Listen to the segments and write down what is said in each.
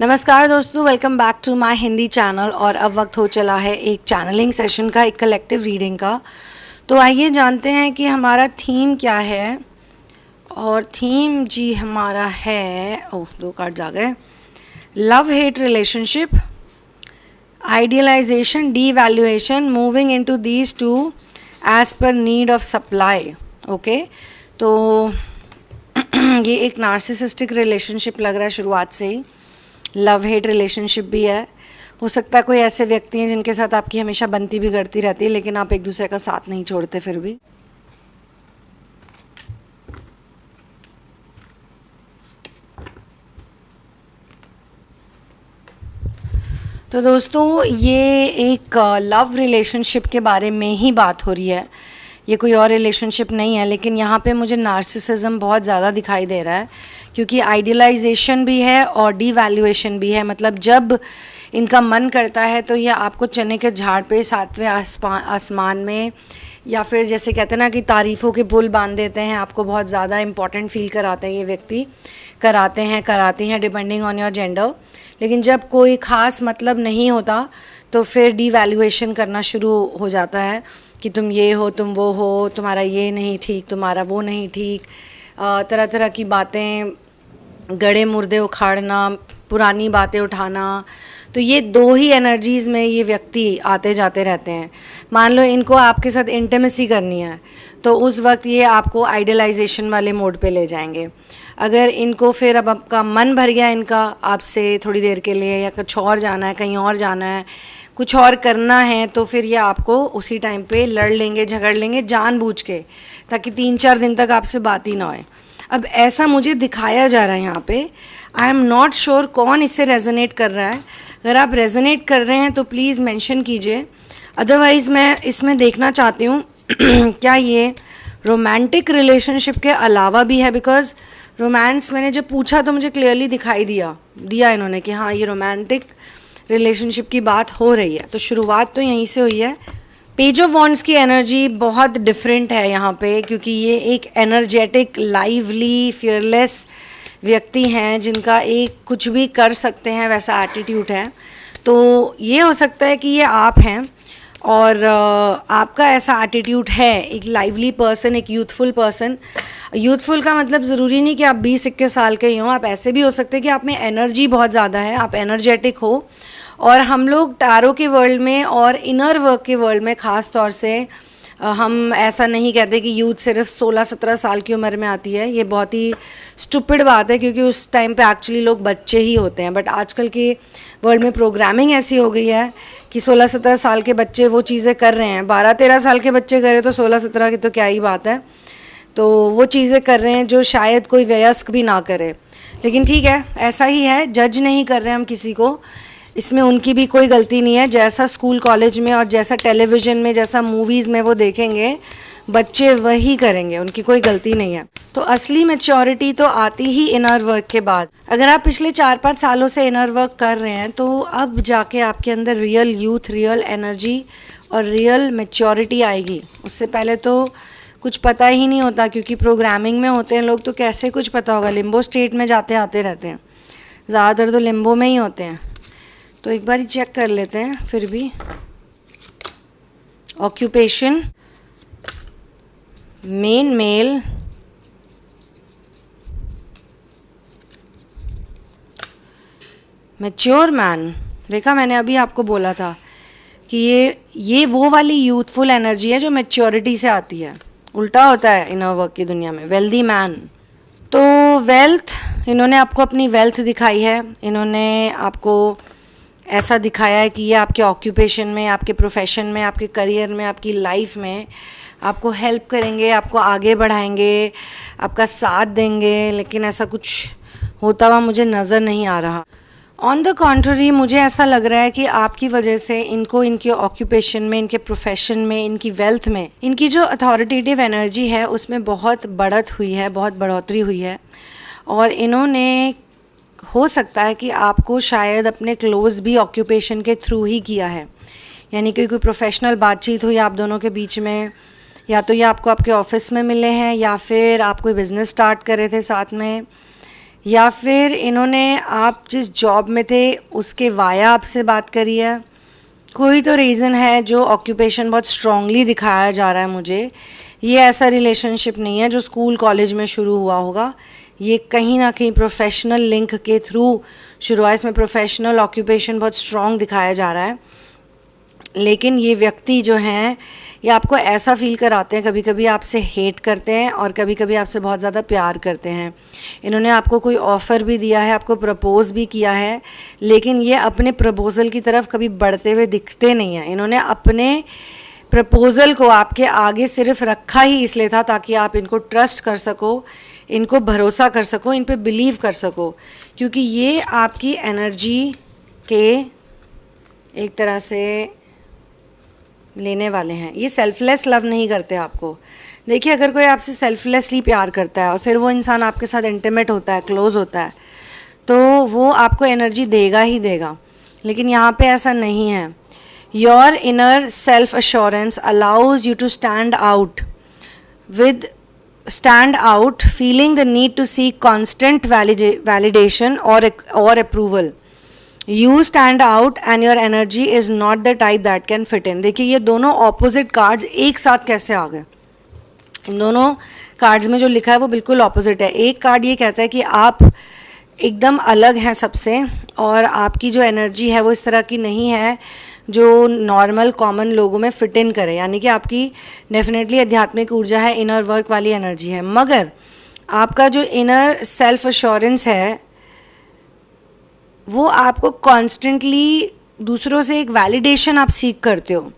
नमस्कार दोस्तों, welcome back to my Hindi channel. और अब वक्त हो चला है एक चैनलिंग सेशन का, एक कलेक्टिव रीडिंग का। तो आइए जानते हैं कि हमारा थीम क्या है। और थीम जी हमारा है, ओह 2 कार्ड्स आ गए, love hate relationship, idealisation, devaluation, moving into these two as per need of supply. Okay, तो ये एक नार्सिसिस्टिक रिलेशनशिप लग रहा है शुरुआत से ही। लव हेट रिलेशनशिप भी है। हो सकता है कोई ऐसे व्यक्ति हैं जिनके साथ आपकी हमेशा बनती बिगड़ती रहती है, लेकिन आप एक दूसरे का साथ नहीं छोड़ते फिर भी। तो दोस्तों, ये एक लव रिलेशनशिप के बारे में ही बात हो रही है। ये कोई और रिलेशनशिप नहीं है, लेकिन यहाँ पे मुझे नार्सिसिज्म बहुत ज़्यादा दिखाई दे रहा है, क्योंकि आइडियलाइजेशन भी है और डीवैल्यूएशन भी है। मतलब जब इनका मन करता है तो ये आपको चने के झाड़ पे 7वें आसमान में, या फिर जैसे कहते हैं ना कि तारीफ़ों के पुल बांध देते हैं, आपको बहुत ज़्यादा इंपॉर्टेंट फील कराते हैं ये व्यक्ति, कराती हैं डिपेंडिंग ऑन योर जेंडर। लेकिन जब कोई ख़ास मतलब नहीं होता तो फिर डीवैल्यूएशन करना शुरू हो जाता है कि तुम ये हो, तुम वो हो, तुम्हारा ये नहीं ठीक, तुम्हारा वो नहीं ठीक, तरह तरह की बातें, गड़े मुर्दे उखाड़ना, पुरानी बातें उठाना। तो ये 2 ही एनर्जीज़ में ये व्यक्ति आते जाते रहते हैं। मान लो इनको आपके साथ इंटीमेसी करनी है तो उस वक्त ये आपको आइडियलाइजेशन वाले मोड पे ले जाएंगे। अगर इनको फिर अब आपका मन भर गया इनका आपसे थोड़ी देर के लिए, या कुछ और जाना है, कहीं और जाना है, कुछ और करना है, तो फिर ये आपको उसी टाइम पे लड़ लेंगे, झगड़ लेंगे जानबूझ के, ताकि 3-4 दिन तक आपसे बात ही ना होए। अब ऐसा मुझे दिखाया जा रहा है यहाँ पे। आई एम नॉट श्योर कौन इससे रेजोनेट कर रहा है। अगर आप रेजोनेट कर रहे हैं तो प्लीज़ मेंशन कीजिए, अदरवाइज़ मैं इसमें देखना चाहती हूँ क्या ये रोमांटिक रिलेशनशिप के अलावा भी है। बिकॉज रोमांस मैंने जब पूछा तो मुझे क्लियरली दिखाई दिया इन्होंने कि हाँ, ये रोमांटिक रिलेशनशिप की बात हो रही है। तो शुरुआत तो यहीं से हुई है। पेज ऑफ वॉन्ड्स की एनर्जी बहुत डिफरेंट है यहाँ पे, क्योंकि ये एक एनर्जेटिक, लाइवली, फियरलेस व्यक्ति हैं जिनका एक कुछ भी कर सकते हैं वैसा एटीट्यूड है। तो ये हो सकता है कि ये आप हैं और आपका ऐसा एटीट्यूड है, एक लाइवली पर्सन, एक यूथफुल पर्सन। यूथफुल का मतलब ज़रूरी नहीं कि आप 20-21 साल के ही हों, आप ऐसे भी हो सकते हैं कि आप में एनर्जी बहुत ज़्यादा है, आप एनर्जेटिक हो। और हम लोग टैरो के वर्ल्ड में और इनर वर्क के वर्ल्ड में ख़ास तौर से हम ऐसा नहीं कहते कि यूथ सिर्फ 16-17 साल की उम्र में आती है। ये बहुत ही स्टूपिड बात है, क्योंकि उस टाइम पे एक्चुअली लोग बच्चे ही होते हैं। बट आजकल के वर्ल्ड में प्रोग्रामिंग ऐसी हो गई है कि 16-17 साल के बच्चे वो चीज़ें कर रहे हैं। 12-13 साल के बच्चे करे तो 16-17 की तो क्या ही बात है। तो वो चीज़ें कर रहे हैं जो शायद कोई वयस्क भी ना करे। लेकिन ठीक है, ऐसा ही है, जज नहीं कर रहे हम किसी को, इसमें उनकी भी कोई गलती नहीं है। जैसा स्कूल कॉलेज में और जैसा टेलीविज़न में, जैसा मूवीज़ में वो देखेंगे, बच्चे वही करेंगे, उनकी कोई गलती नहीं है। तो असली मैच्योरिटी तो आती ही इनर वर्क के बाद। अगर आप पिछले 4-5 सालों से इनर वर्क कर रहे हैं तो अब जाके आपके अंदर रियल यूथ, रियल एनर्जी और रियल मैच्योरिटी आएगी। उससे पहले तो कुछ पता ही नहीं होता, क्योंकि प्रोग्रामिंग में होते हैं लोग तो कैसे कुछ पता होगा। लिम्बो स्टेट में जाते आते रहते हैं, ज़्यादातर तो लिम्बो में ही होते हैं। तो एक बार ही चेक कर लेते हैं फिर भी। Occupation main male, mature man. देखा, मैंने अभी आपको बोला था कि ये वो वाली यूथफुल एनर्जी है जो मैच्योरिटी से आती है। उल्टा होता है इनर वर्क की दुनिया में। वेल्दी मैन, तो वेल्थ, इन्होंने आपको अपनी वेल्थ दिखाई है। इन्होंने आपको ऐसा दिखाया है कि ये आपके ऑक्यूपेशन में, आपके प्रोफेशन में, आपके करियर में, आपकी लाइफ में आपको हेल्प करेंगे, आपको आगे बढ़ाएंगे, आपका साथ देंगे। लेकिन ऐसा कुछ होता हुआ मुझे नज़र नहीं आ रहा। ऑन द कॉन्ट्ररी, मुझे ऐसा लग रहा है कि आपकी वजह से इनको इनके ऑक्यूपेशन में, इनके प्रोफेशन में, इनकी वेल्थ में, इनकी जो अथॉरिटेटिव एनर्जी है उसमें बहुत बढ़त हुई है, बहुत बढ़ोतरी हुई है। और इन्होंने, हो सकता है कि आपको शायद अपने क्लोज भी ऑक्यूपेशन के थ्रू ही किया है। यानी कि कोई प्रोफेशनल बातचीत हुई आप दोनों के बीच में, या तो ये आपको आपके ऑफिस में मिले हैं, या फिर आप कोई बिज़नेस स्टार्ट कर रहे थे साथ में, या फिर इन्होंने आप जिस जॉब में थे उसके वाया आपसे बात करी है। कोई तो रीज़न है जो ऑक्यूपेशन बहुत स्ट्रांगली दिखाया जा रहा है मुझे। ये ऐसा रिलेशनशिप नहीं है जो स्कूल कॉलेज में शुरू हुआ होगा, ये कहीं ना कहीं प्रोफेशनल लिंक के थ्रू शुरू हुआ है। इसमें प्रोफेशनल ऑक्यूपेशन बहुत स्ट्रांग दिखाया जा रहा है। लेकिन ये व्यक्ति जो हैं ये आपको ऐसा फील कराते हैं, कभी कभी आपसे हेट करते हैं और कभी कभी आपसे बहुत ज़्यादा प्यार करते हैं। इन्होंने आपको कोई ऑफ़र भी दिया है, आपको प्रपोज़ भी किया है, लेकिन ये अपने प्रपोज़ल की तरफ कभी बढ़ते हुए दिखते नहीं हैं। इन्होंने अपने प्रपोज़ल को आपके आगे सिर्फ रखा ही इसलिए था ताकि आप इनको ट्रस्ट कर सको, इनको भरोसा कर सको, इन पे बिलीव कर सको, क्योंकि ये आपकी एनर्जी के एक तरह से लेने वाले हैं। ये सेल्फलेस लव नहीं करते आपको। देखिए, अगर कोई आपसे सेल्फलेसली प्यार करता है और फिर वो इंसान आपके साथ इंटीमेट होता है, क्लोज होता है, तो वो आपको एनर्जी देगा ही देगा। लेकिन यहाँ पे ऐसा नहीं है। Your inner self assurance allows you to stand out feeling the need to seek constant validation और approval. You stand out and your energy is not the type that can fit in. देखिए, ये दोनों opposite cards एक साथ कैसे आ गए। इन दोनों cards में जो लिखा है वो बिल्कुल ऑपोजिट है। एक कार्ड ये कहता है कि आप एकदम अलग हैं सबसे और आपकी जो एनर्जी है वो इस तरह की नहीं है जो नॉर्मल कॉमन लोगों में फिट इन करे, यानी कि आपकी डेफिनेटली आध्यात्मिक ऊर्जा है, इनर वर्क वाली एनर्जी है, मगर आपका जो इनर सेल्फ अश्योरेंस है वो आपको कॉन्स्टेंटली दूसरों से एक वैलिडेशन आप सीख करते हो,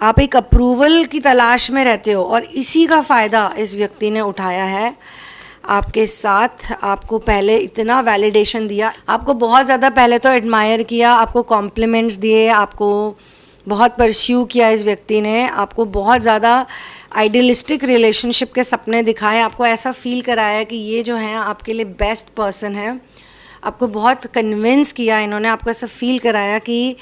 आप एक अप्रूवल की तलाश में रहते हो, और इसी का फ़ायदा इस व्यक्ति ने उठाया है आपके साथ। आपको पहले इतना वैलिडेशन दिया, आपको बहुत ज़्यादा पहले तो एडमायर किया, आपको कॉम्प्लीमेंट्स दिए, आपको बहुत परस्यू किया इस व्यक्ति ने, आपको बहुत ज़्यादा आइडियलिस्टिक रिलेशनशिप के सपने दिखाए, आपको ऐसा फील कराया कि ये जो हैं आपके लिए बेस्ट पर्सन है। आपको बहुत कन्विंस किया इन्होंने, आपको ऐसा फील कराया कि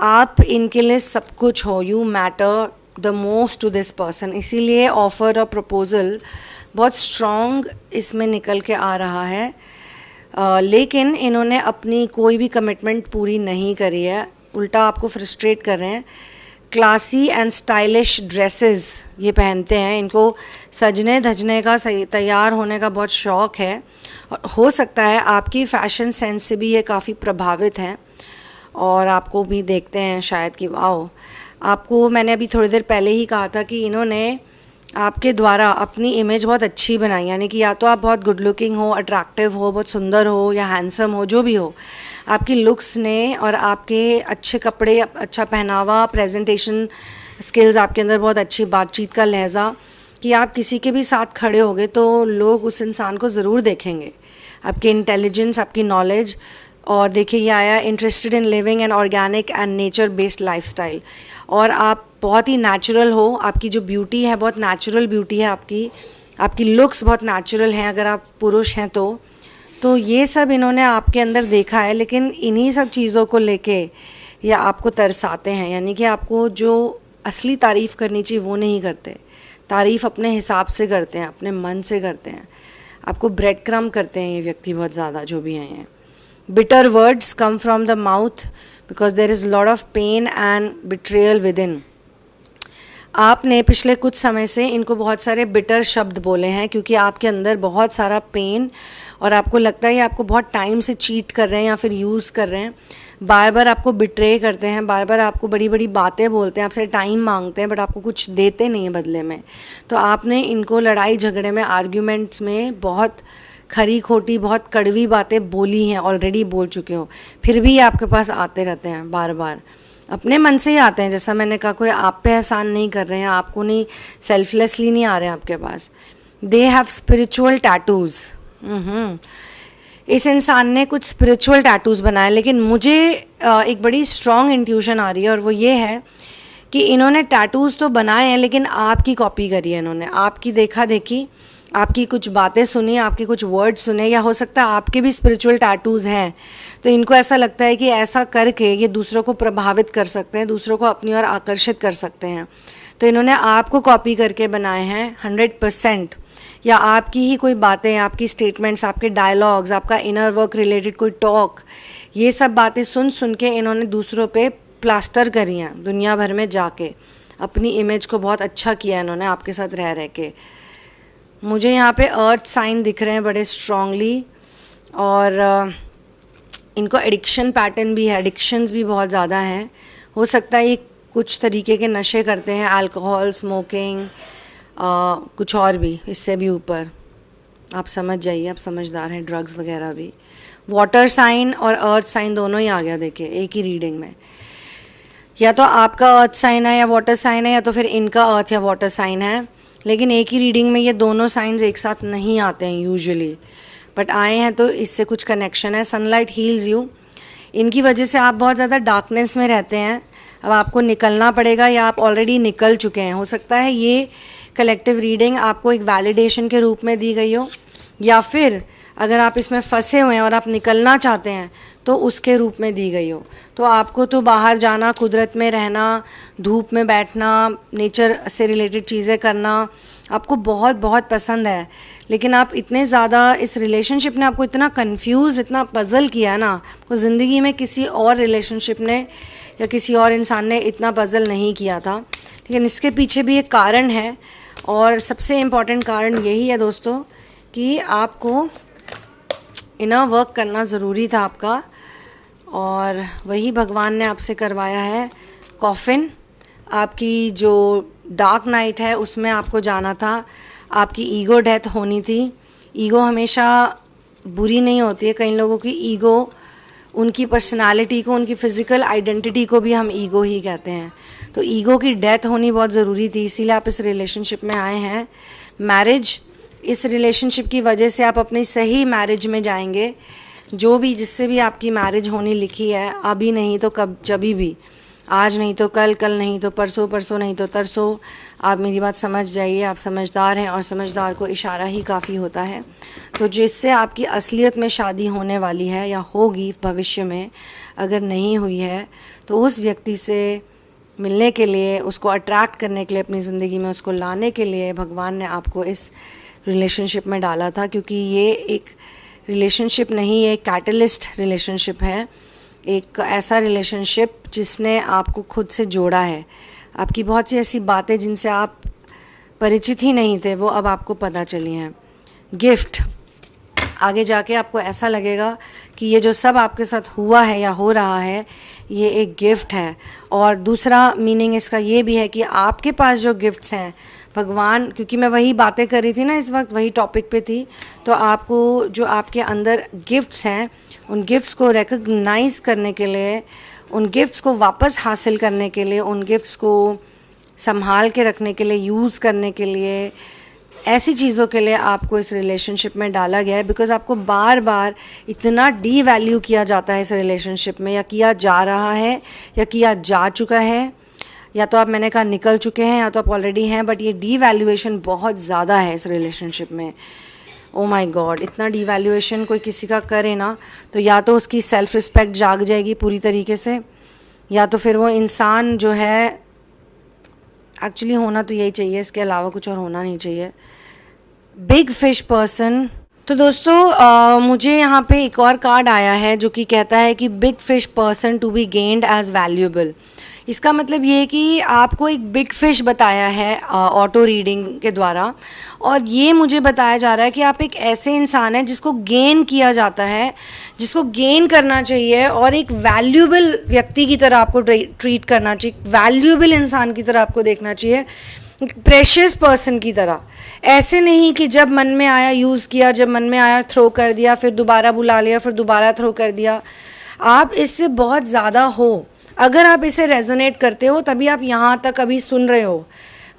आप इनके लिए सब कुछ हो, you matter the most to this person. इसीलिए ऑफ़र और प्रपोज़ल बहुत स्ट्रॉन्ग इसमें निकल के आ रहा है। लेकिन इन्होंने अपनी कोई भी कमिटमेंट पूरी नहीं करी है, उल्टा आपको फ्रस्ट्रेट कर रहे हैं। क्लासी एंड स्टाइलिश ड्रेसेस ये पहनते हैं, इनको सजने धजने का तैयार होने का बहुत शौक़ है, और हो सकता है आपकी फ़ैशन सेंस से भी ये काफ़ी प्रभावित हैं और आपको भी देखते हैं शायद कि वाओ। आपको मैंने अभी थोड़ी देर पहले ही कहा था कि इन्होंने आपके द्वारा अपनी इमेज बहुत अच्छी बनाई, यानी कि या तो आप बहुत गुड लुकिंग हो, अट्रैक्टिव हो, बहुत सुंदर हो या हैंडसम हो, जो भी हो, आपकी लुक्स ने और आपके अच्छे कपड़े, अच्छा पहनावा, प्रेजेंटेशन स्किल्स आपके अंदर बहुत अच्छी, बातचीत का लहजा, कि आप किसी के भी साथ खड़े होगे तो लोग उस इंसान को ज़रूर देखेंगे, आपकी इंटेलिजेंस, आपकी नॉलेज। और देखिए ये आया interested in living an organic and nature based lifestyle, और आप बहुत ही नेचुरल हो, आपकी जो ब्यूटी है बहुत नेचुरल ब्यूटी है, आपकी लुक्स बहुत नेचुरल हैं अगर आप पुरुष हैं तो ये सब इन्होंने आपके अंदर देखा है। लेकिन इन्हीं सब चीज़ों को लेके ये आपको तरसाते हैं, यानी कि आपको जो असली तारीफ़ करनी चाहिए वो नहीं करते, तारीफ़ अपने हिसाब से करते हैं, अपने मन से करते हैं, आपको ब्रेड क्रम्ब करते हैं ये व्यक्ति बहुत ज़्यादा, जो भी हैं ये। Bitter words come from the mouth because there is lot of pain and betrayal within. आपने पिछले कुछ समय से इनको बहुत सारे बिटर शब्द बोले हैं क्योंकि आपके अंदर बहुत सारा पेन, और आपको लगता है ये आपको बहुत टाइम से चीट कर रहे हैं या फिर यूज़ कर रहे हैं, बार बार आपको बिट्रे करते हैं, बार बार आपको बड़ी बड़ी बातें बोलते हैं, आपसे टाइम मांगते हैं, बट आपको कुछ देते नहीं है बदले में। तो आपने इनको लड़ाई झगड़े में, आर्ग्यूमेंट्स में बहुत खरी खोटी, बहुत कड़वी बातें बोली हैं, ऑलरेडी बोल चुके हो, फिर भी आपके पास आते रहते हैं बार बार, अपने मन से ही आते हैं। जैसा मैंने कहा, कोई आप पे एहसान नहीं कर रहे हैं, आपको नहीं, सेल्फलेसली नहीं आ रहे हैं आपके पास। They have spiritual tattoos. इस इंसान ने कुछ स्पिरिचुअल टैटूज़ बनाए, लेकिन मुझे एक बड़ी स्ट्रॉन्ग इंट्यूशन आ रही है, और वो ये है कि इन्होंने टैटूज़ तो बनाए हैं लेकिन आपकी कॉपी करी है इन्होंने, आपकी देखा देखी, आपकी कुछ बातें सुनी, आपके कुछ वर्ड सुने, या हो सकता है आपके भी स्पिरिचुअल टैटूज़ हैं, तो इनको ऐसा लगता है कि ऐसा करके ये दूसरों को प्रभावित कर सकते हैं, दूसरों को अपनी ओर आकर्षित कर सकते हैं। तो इन्होंने आपको कॉपी करके बनाए हैं 100%, या आपकी ही कोई बातें, आपकी स्टेटमेंट्स, आपके डायलॉग्स, आपका इनर वर्क रिलेटेड कोई टॉक, ये सब बातें सुन सुन के इन्होंने दूसरों पे प्लास्टर करी हैं दुनिया भर में जाके। अपनी इमेज को बहुत अच्छा किया इन्होंने आपके साथ रह रह के। मुझे यहाँ पे अर्थ साइन दिख रहे हैं बड़े स्ट्रांगली, और इनको एडिक्शन पैटर्न भी है, एडिक्शंस भी बहुत ज़्यादा हैं। हो सकता है ये कुछ तरीके के नशे करते हैं, अल्कोहल, स्मोकिंग, कुछ और भी, इससे भी ऊपर। आप समझ जाइए, आप समझदार हैं, ड्रग्स वगैरह भी। वाटर साइन और अर्थ साइन दोनों ही आ गया देखिए एक ही रीडिंग में। या तो आपका अर्थ साइन है या वाटर साइन है, या तो फिर इनका अर्थ या वाटर साइन है, लेकिन एक ही रीडिंग में ये दोनों साइंस एक साथ नहीं आते हैं यूजुअली, बट आए हैं तो इससे कुछ कनेक्शन है। सनलाइट हील्स यू, इनकी वजह से आप बहुत ज़्यादा डार्कनेस में रहते हैं, अब आपको निकलना पड़ेगा या आप ऑलरेडी निकल चुके हैं। हो सकता है ये कलेक्टिव रीडिंग आपको एक वैलिडेशन के रूप में दी गई हो, या फिर अगर आप इसमें फंसे हुए हैं और आप निकलना चाहते हैं तो उसके रूप में दी गई हो। तो आपको तो बाहर जाना, कुदरत में रहना, धूप में बैठना, नेचर से रिलेटेड चीज़ें करना आपको बहुत बहुत पसंद है, लेकिन आप इतने ज़्यादा, इस रिलेशनशिप ने आपको इतना कंफ्यूज, इतना पज़ल किया ना, आपको ज़िंदगी में किसी और रिलेशनशिप ने या किसी और इंसान ने इतना पज़ल नहीं किया था। लेकिन इसके पीछे भी एक कारण है, और सबसे इम्पॉर्टेंट कारण यही है दोस्तों कि आपको इनर वर्क करना ज़रूरी था आपका, और वही भगवान ने आपसे करवाया है। कॉफिन, आपकी जो डार्क नाइट है उसमें आपको जाना था, आपकी ईगो डेथ होनी थी। ईगो हमेशा बुरी नहीं होती है, कई लोगों की ईगो उनकी पर्सनालिटी को, उनकी फ़िज़िकल आइडेंटिटी को भी हम ईगो ही कहते हैं। तो ईगो की डेथ होनी बहुत ज़रूरी थी, इसीलिए आप इस रिलेशनशिप में आए हैं। मैरिज, इस रिलेशनशिप की वजह से आप अपनी सही मैरिज में जाएंगे। जो भी, जिससे भी आपकी मैरिज होनी लिखी है, अभी नहीं तो कब, जभी भी, आज नहीं तो कल, कल नहीं तो परसों, परसों नहीं तो तरसों। आप मेरी बात समझ जाइए, आप समझदार हैं, और समझदार को इशारा ही काफ़ी होता है। तो जिससे आपकी असलियत में शादी होने वाली है या होगी भविष्य में, अगर नहीं हुई है तो उस व्यक्ति से मिलने के लिए, उसको अट्रैक्ट करने के लिए, अपनी ज़िंदगी में उसको लाने के लिए भगवान ने आपको इस रिलेशनशिप में डाला था, क्योंकि ये एक रिलेशनशिप नहीं, ये एक कैटलिस्ट रिलेशनशिप है। एक ऐसा रिलेशनशिप जिसने आपको खुद से जोड़ा है। आपकी बहुत सी ऐसी बातें जिनसे आप परिचित ही नहीं थे, वो अब आपको पता चली हैं। गिफ्ट, आगे जाके आपको ऐसा लगेगा कि ये जो सब आपके साथ हुआ है या हो रहा है, ये एक गिफ्ट है। और दूसरा मीनिंग इसका ये भी है कि आपके पास जो गिफ्ट्स हैं, भगवान, क्योंकि मैं वही बातें कर रही थी ना, इस वक्त वही टॉपिक पे थी, तो आपको जो आपके अंदर गिफ्ट्स हैं, उन गिफ्ट्स को रिकग्नाइज करने के लिए, उन गिफ्ट्स को वापस हासिल करने के लिए, उन गिफ्ट्स को संभाल के रखने के लिए, यूज़ करने के लिए, ऐसी चीज़ों के लिए आपको इस रिलेशनशिप में डाला गया है। बिकॉज आपको बार बार इतना डी वैल्यू किया जाता है इस रिलेशनशिप में, या किया जा रहा है या किया जा चुका है, या तो आप, मैंने कहा, निकल चुके हैं, या तो आप ऑलरेडी हैं, बट ये डी वैल्यूएशन बहुत ज़्यादा है इस रिलेशनशिप में। ओ माय गॉड, इतना डी वैल्यूएशन कोई किसी का करे ना, तो या तो उसकी सेल्फ रिस्पेक्ट जाग जाएगी पूरी तरीके से, या तो फिर वो इंसान जो है, एक्चुअली होना तो यही चाहिए, इसके अलावा कुछ और होना नहीं चाहिए। Big fish person. तो दोस्तों मुझे यहाँ पे एक और कार्ड आया है जो कि कहता है कि big fish person to be gained as valuable. इसका मतलब ये है कि आपको एक बिग फिश बताया है ऑटो रीडिंग के द्वारा, और ये मुझे बताया जा रहा है कि आप एक ऐसे इंसान हैं जिसको गेन किया जाता है, जिसको गेन करना चाहिए, और एक वैल्यूएबल व्यक्ति की तरह आपको ट्रीट करना चाहिए, वैल्यूएबल इंसान की तरह आपको देखना चाहिए, प्रेशियस पर्सन की तरह। ऐसे नहीं कि जब मन में आया यूज़ किया, जब मन में आया थ्रो कर दिया, फिर दोबारा बुला लिया, फिर दोबारा थ्रो कर दिया। आप इससे बहुत ज़्यादा हो। अगर आप इसे रेजोनेट करते हो तभी आप यहाँ तक अभी सुन रहे हो,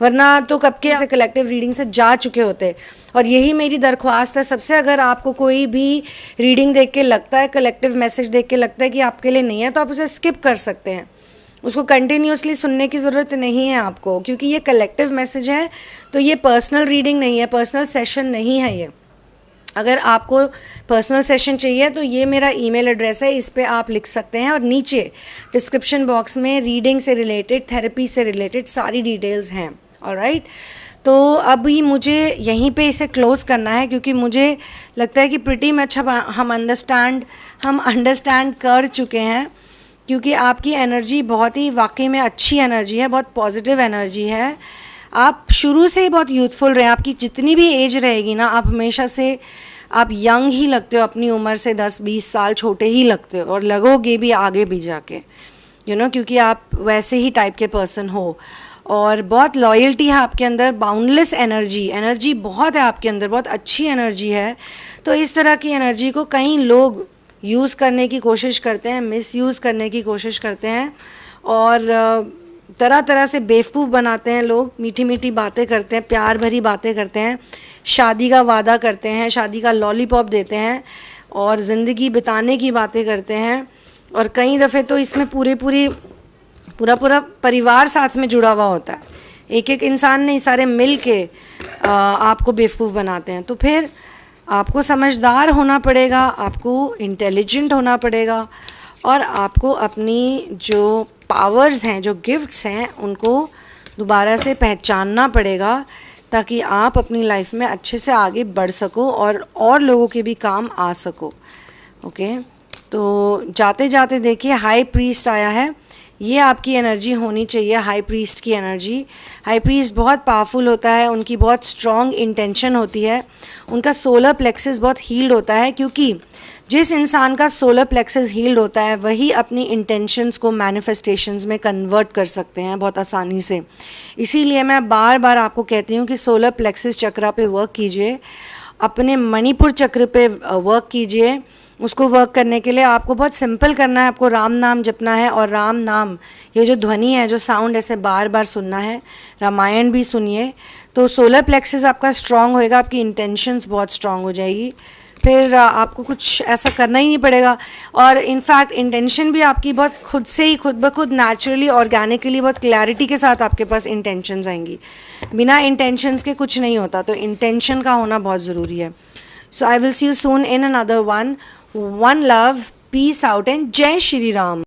वरना तो कब के ऐसे कलेक्टिव रीडिंग से जा चुके होते। और यही मेरी दरख्वास्त है सबसे, अगर आपको कोई भी रीडिंग देख के लगता है, कलेक्टिव मैसेज देख के लगता है कि आपके लिए नहीं है, तो आप उसे स्किप कर सकते हैं, उसको कंटिन्यूसली सुनने की ज़रूरत नहीं है आपको, क्योंकि ये कलेक्टिव मैसेज है, तो ये पर्सनल रीडिंग नहीं है, पर्सनल सेशन नहीं है ये। अगर आपको पर्सनल सेशन चाहिए तो ये मेरा ईमेल एड्रेस है, इस पे आप लिख सकते हैं, और नीचे डिस्क्रिप्शन बॉक्स में रीडिंग से रिलेटेड, थेरेपी से रिलेटेड सारी डिटेल्स हैं। ऑलराइट, तो अभी मुझे यहीं पे इसे क्लोज़ करना है, क्योंकि मुझे लगता है कि प्रिटी मच हम अंडरस्टैंड कर चुके हैं, क्योंकि आपकी एनर्जी बहुत ही वाकई में अच्छी एनर्जी है, बहुत पॉजिटिव एनर्जी है। आप शुरू से ही बहुत यूथफुल रहे, आपकी जितनी भी एज रहेगी ना, आप हमेशा से आप यंग ही लगते हो, अपनी उम्र से 10-20 साल छोटे ही लगते हो, और लगोगे भी आगे भी जाके, क्योंकि आप वैसे ही टाइप के पर्सन हो। और बहुत लॉयल्टी है आपके अंदर, बाउंडलेस एनर्जी बहुत है आपके अंदर, बहुत अच्छी एनर्जी है। तो इस तरह की एनर्जी को कई लोग यूज़ करने की कोशिश करते हैं, मिसयूज़ करने की कोशिश करते हैं, और तरह तरह से बेवकूफ़ बनाते हैं लोग, मीठी मीठी बातें करते हैं, प्यार भरी बातें करते हैं, शादी का वादा करते हैं, शादी का लॉलीपॉप देते हैं, और ज़िंदगी बिताने की बातें करते हैं। और कई दफ़े तो इसमें पूरा परिवार साथ में जुड़ा हुआ होता है, एक एक इंसान नहीं, सारे मिल के आपको बेवकूफ़ बनाते हैं। तो फिर आपको समझदार होना पड़ेगा, आपको इंटेलिजेंट होना पड़ेगा, और आपको अपनी जो पावर्स हैं, जो गिफ्ट्स हैं, उनको दोबारा से पहचानना पड़ेगा, ताकि आप अपनी लाइफ में अच्छे से आगे बढ़ सको और लोगों के भी काम आ सको। ओके, तो जाते जाते देखिए हाई प्रीस्ट आया है, ये आपकी एनर्जी होनी चाहिए, हाई प्रीस्ट की एनर्जी। हाई प्रीस्ट बहुत पावरफुल होता है, उनकी बहुत स्ट्रॉन्ग इंटेंशन होती है, उनका सोलर प्लेक्सस बहुत हील्ड होता है, क्योंकि जिस इंसान का सोलर प्लेक्सस हील्ड होता है वही अपनी इंटेंशंस को मैनिफेस्टेशंस में कन्वर्ट कर सकते हैं बहुत आसानी से। इसीलिए मैं बार बार आपको कहती हूँ कि सोलर प्लेक्सस चक्र पे वर्क कीजिए, अपने मणिपुर चक्र पे वर्क कीजिए। उसको वर्क करने के लिए आपको बहुत सिंपल करना है, आपको राम नाम जपना है, और राम नाम ये जो ध्वनि है, जो साउंड, ऐसे बार बार सुनना है। रामायण भी सुनिए, तो सोलर प्लेक्सस आपका स्ट्रांग होएगा, आपकी इंटेंशंस बहुत स्ट्रांग हो जाएगी, फिर आपको कुछ ऐसा करना ही नहीं पड़ेगा। और इनफैक्ट इंटेंशन भी आपकी बहुत खुद से ही, खुद ब खुद, नेचुरली, ऑर्गेनिकली, बहुत क्लैरिटी के साथ आपके पास इंटेंशंस आएंगी। बिना इंटेंशंस के कुछ नहीं होता, तो इंटेंशन का होना बहुत ज़रूरी है। So I will see you soon in another one love, peace out, and Jai Shri Ram.